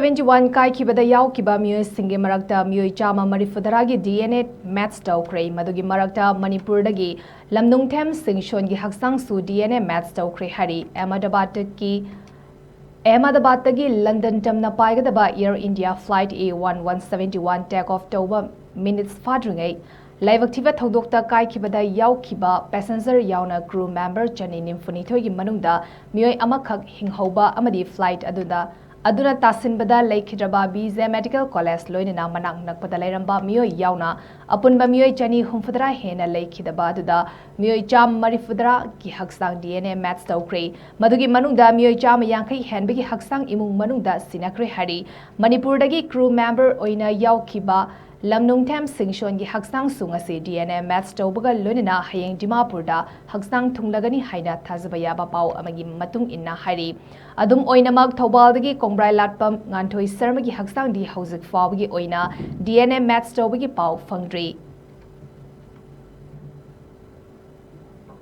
171 KAIKHIBADA YAOKHIBA MEEOI SINGGI MARAKTA MEEOI CHAMA Marifudara DNA match Toukhre MADUGI MARAKTA Manipur Dagi Lamnungthem Singson gi Hakchang su DNA match Toukhre Hairi Ahmedabad gi London tamna paigadaba Air India flight A1171 take off toba minutes fadringai Laivaktiva Thodokta KAIKHIBADA YAOKHIBA passenger yauna crew member Chani Nimfunithoi gi manungda MEEOI amakhak hinghoba amadi flight aduna tasinbada laikhidraba BZ Medical College loinina manak nakpada lairamba MEEOI yauna apunba MEEOI chani humfudra hena laikhidaba aduda MEEOI cham marifudra ki haksang DNA match Toukhre madugi manungda MEEOI cham yankai henbagi haksang imung manungda sinakre hari Manipur Dagi crew member oina YAOKHIBA Lamnungthem Singson gi haksang sungase DNA match taubaga loinina hayeng Dimapurda haksang thunglagani haina thazaba yaba pau amagi matung inna hari adum oinamak Thoubaldagi Kongbrai Latpam Nganthoi Sarma gi haksang di hauzik fawgi oina DNA match taubagi pau fangdri